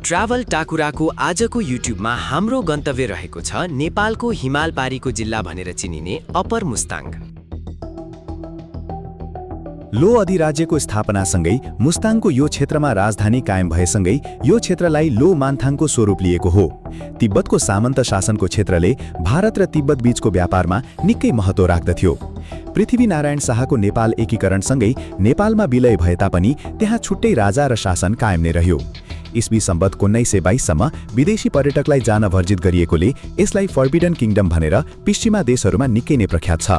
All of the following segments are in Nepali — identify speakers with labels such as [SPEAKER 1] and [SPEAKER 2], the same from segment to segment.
[SPEAKER 1] ट्राभल टाकुराको आजको युट्युबमा हाम्रो गन्तव्य रहेको छ नेपालको हिमालपारीको जिल्ला भनेर चिनिने अप्पर मुस्ताङ।
[SPEAKER 2] लो अधिराज्यको स्थापनासँगै मुस्ताङको यो क्षेत्रमा राजधानी कायम भएसँगै यो क्षेत्रलाई लो मान्थाङको स्वरूप लिएको हो। तिब्बतको सामन्त शासनको क्षेत्रले भारत र तिब्बत बीचको व्यापारमा निकै महत्त्व राख्दथ्यो। पृथ्वीनारायण शाहको नेपाल एकीकरणसँगै नेपालमा विलय भए तापनि त्यहाँ छुट्टै राजा र शासन कायम नै रह्यो। ईस्वी सम्वत 1922 सम्म विदेशी पर्यटकलाई जान वर्जित गरिएकोले यसलाई फर्बिडन किङडम भनेर पश्चिमा देशहरूमा निकै नै प्रख्यात छ।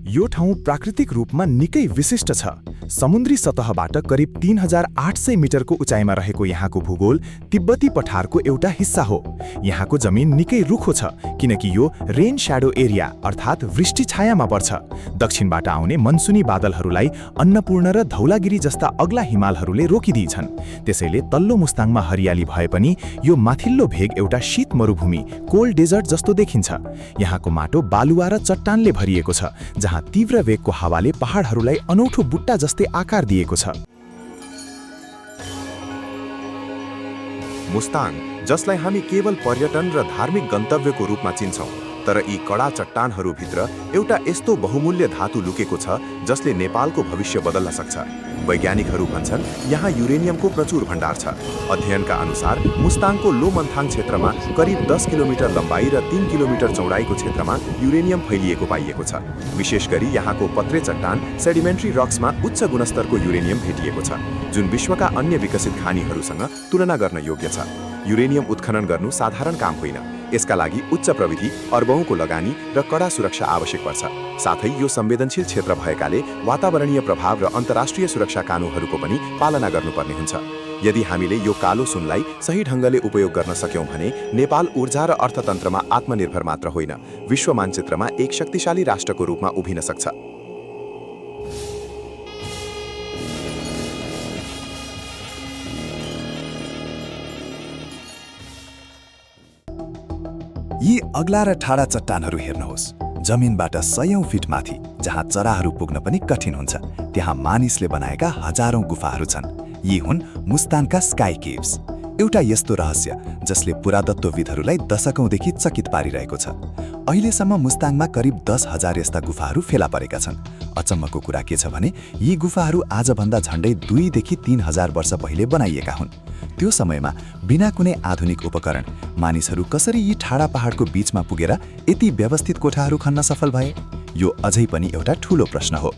[SPEAKER 3] यो ठाउँ प्राकृतिक रूपमा निकै विशिष्ट छ। समुद्री सतहबाट करिब 3800 मिटरको उचाइमा रहेको यहाँको भूगोल तिब्बती पठारको एउटा हिस्सा हो। यहाँको जमिन निकै रुखो छ किनकि यो रेन श्याडो एरिया अर्थात् वृष्टि छायामा पर्छ। दक्षिणबाट आउने मनसुनी बादलहरूलाई अन्नपूर्ण र धौलागिरी जस्ता अग्ला हिमालहरूले रोकिदिन्छन्। त्यसैले तल्लो मुस्ताङमा हरियाली भए पनि यो माथिल्लो भेग एउटा शीत मरुभूमि कोल्ड डेजर्ट जस्तो देखिन्छ। यहाँको माटो बालुवा र चट्टानले भरिएको छ, जहाँ तीव्र वेगको हावाले पहाडहरूलाई अनौठो बुट्टा जस्तै आकार दिएको छ।
[SPEAKER 4] मुस्ताङ, जसलाई हामी केवल पर्यटन र धार्मिक गन्तव्यको रूपमा चिन्छौँ, तर यी कडा चट्टानहरूभित्र एउटा यस्तो बहुमूल्य धातु लुकेको छ जसले नेपालको भविष्य बदल्न सक्छ। वैज्ञानिकहरू भन्छन् यहाँ युरेनियमको प्रचुर भण्डार छ। अध्ययनका अनुसार मुस्ताङको लो मन्थाङ क्षेत्रमा करिब 10 किलोमिटर लम्बाइ र 3 किलोमिटर चौडाइको क्षेत्रमा युरेनियम फैलिएको पाइएको छ। विशेष गरी यहाँको पत्रे चट्टान सेडिमेन्ट्री रक्समा उच्च गुणस्तरको युरेनियम भेटिएको छ, जुन विश्वका अन्य विकसित खानीहरूसँग तुलना गर्न योग्य छ। युरेनियम उत्खनन गर्नु साधारण काम होइन। यसका लागि उच्च प्रविधि, अर्बौंको लगानी र कडा सुरक्षा आवश्यक पर्छ। साथै यो संवेदनशील क्षेत्र भएकाले वातावरणीय प्रभाव र अन्तर्राष्ट्रिय सुरक्षा कानुनहरूको पनि पालना गर्नुपर्ने हुन्छ। यदि हामीले यो कालो सुनलाई सही ढङ्गले उपयोग गर्न सक्यौँ भने नेपाल ऊर्जा र अर्थतन्त्रमा आत्मनिर्भर मात्र होइन, विश्व मानचित्रमा एक शक्तिशाली राष्ट्रको रूपमा उभिन सक्छ।
[SPEAKER 3] यी अग्ला र ठाडा चट्टानहरू हेर्नुहोस्। जमिनबाट 100औं फिट माथि, जहाँ चराहरू पुग्न पनि कठिन हुन्छ, त्यहाँ मानिसले बनाएका हजारौं गुफाहरू छन्। यी हुन् मुस्ताङका स्काई केव्स, एउटा यस्तो रहस्य जसले पुरातत्त्वविदहरूलाई दशकौंदेखि चकित पारिरहेको छ। अहिलेसम्म मुस्ताङमा करिब 10,000 यस्ता गुफाहरू फेला परेका छन्। अचम्मको कुरा के छ भने यी गुफाहरू आजभन्दा झन्डै 2 देखि 3,000 वर्ष पहिले बनाइएका हुन्। त्यो समयमा बिना कुनै आधुनिक उपकरण मानिसहरू कसरी यी ठाडा पहाडको बीचमा पुगेर यति व्यवस्थित कोठाहरू खन्न सफल भए? यो अझै पनि एउटा ठूलो प्रश्न हो।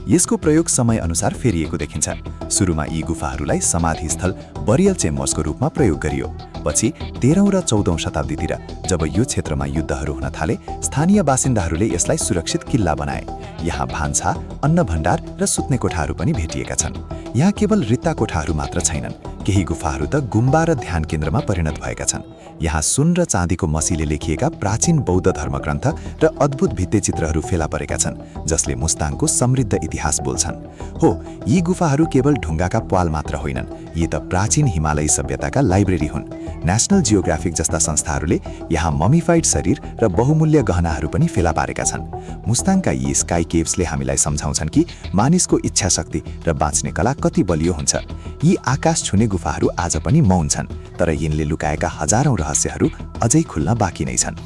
[SPEAKER 3] यसको प्रयोग समयअनुसार फेरिएको देखिन्छ। सुरुमा यी गुफाहरूलाई समाधिस्थल बरियल चेम्बर्सको रूपमा प्रयोग गरियो। पछि 13औं र 14औं शताब्दीतिर जब यो क्षेत्रमा युद्धहरू हुन थाले, स्थानीय बासिन्दाहरूले यसलाई सुरक्षित किल्ला बनाए। यहाँ भान्सा, अन्न भण्डार र सुत्ने कोठाहरू पनि भेटिएका छन्। यहाँ केवल रित्ता कोठाहरू मात्र छैनन्, केही गुफाहरू त गुम्बा र ध्यान केन्द्रमा परिणत भएका छन्। यहाँ सुन र चाँदीको मसीले लेखिएका प्राचीन बौद्ध धर्मग्रन्थ र अद्भुत भित्तेचित्रहरू फेला परेका छन्, जसले मुस्ताङको समृद्ध इतिहास बोल्छन्। हो, यी गुफाहरू केवल ढुङ्गाका प्वाल मात्र होइनन्, यी त प्राचीन हिमालयी सभ्यताका लाइब्रेरी हुन्। नेसनल जियोग्राफिक जस्ता संस्थाहरूले यहाँ ममिफाइड शरीर र बहुमूल्य गहनाहरू पनि फेला पारेका छन्। मुस्ताङका यी स्काई केव्सले हामीलाई सम्झाउँछन् कि मानिसको इच्छा शक्ति र बाँच्ने कला कति बलियो हुन्छ। यी आकाश छुने गुफाहरू आज पनि मौन छन्, तर यिनले लुकाएका हजारौं रहस्यहरू अझै खुल्न बाँकी नै छन्।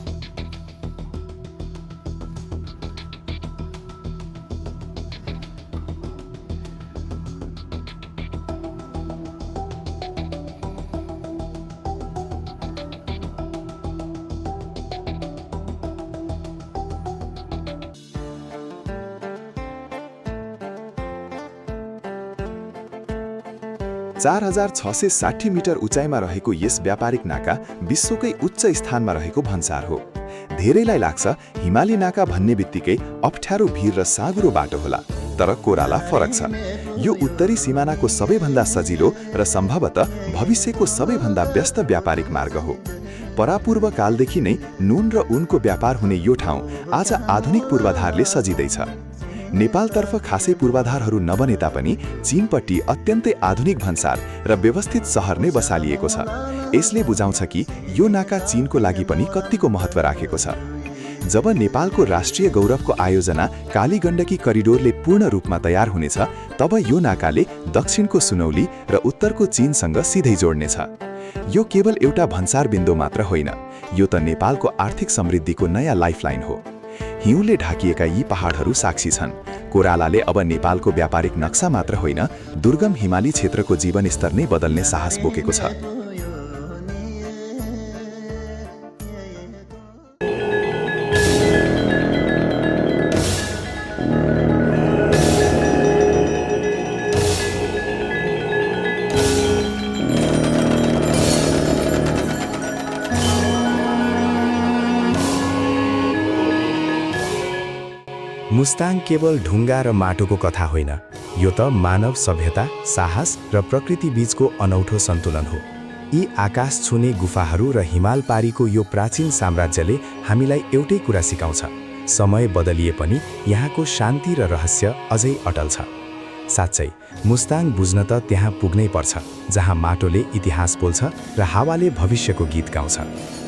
[SPEAKER 4] चार 4,660 मिटर उचाइमा रहेको यस व्यापारिक नाका विश्वकै उच्च स्थानमा रहेको भन्सार हो। धेरैलाई लाग्छ हिमाली नाका भन्ने बित्तिकै अप्ठ्यारो भिर र साँघुरो बाटो होला, तर कोराला फरक छ। यो उत्तरी सिमानाको सबैभन्दा सजिलो र सम्भवतः भविष्यको सबैभन्दा व्यस्त व्यापारिक मार्ग हो। परापूर्व कालदेखि नै नुन र ऊनको व्यापार हुने यो ठाउँ आज आधुनिक पूर्वाधारले सजिँदैछ। नेपालतर्फ खासै पूर्वाधारहरू नबने तापनि चीनपट्टि अत्यन्तै आधुनिक भन्सार र व्यवस्थित सहर नै बसालिएको छ। यसले बुझाउँछ कि यो नाका चीनको लागि पनि कत्तिको महत्त्व राखेको छ।
[SPEAKER 3] जब नेपालको राष्ट्रिय गौरवको आयोजना कालीगण्डकी करिडोरले पूर्ण रूपमा तयार हुनेछ, तब यो नाकाले दक्षिणको सुनौली र उत्तरको चीनसँग सिधै जोड्नेछ। यो केवल एउटा भन्सार बिन्दु मात्र होइन, यो त नेपालको आर्थिक समृद्धिको नयाँ लाइफलाइन हो। हिउँले ढाकिएका यी पहाडहरू साक्षी छन्, कोरालाले अब नेपालको व्यापारिक नक्सा मात्र होइन, दुर्गम हिमाली क्षेत्रको जीवनस्तर नै बदल्ने साहस बोकेको छ।
[SPEAKER 2] मुस्ताङ केवल ढुङ्गा र माटोको कथा होइन, यो त मानव सभ्यता, साहस र प्रकृति बीचको अनौठो सन्तुलन हो। यी आकाश छुने गुफाहरू र हिमाल पारीको यो प्राचीन साम्राज्यले हामीलाई एउटै कुरा सिकाउँछ, समय बदलिए पनि यहाँको शान्ति र रहस्य अझै अटल छ। साँच्चै मुस्ताङ बुझ्न त त्यहाँ पुग्नै पर्छ, जहाँ माटोले इतिहास बोल्छ र हावाले भविष्यको गीत गाउँछ।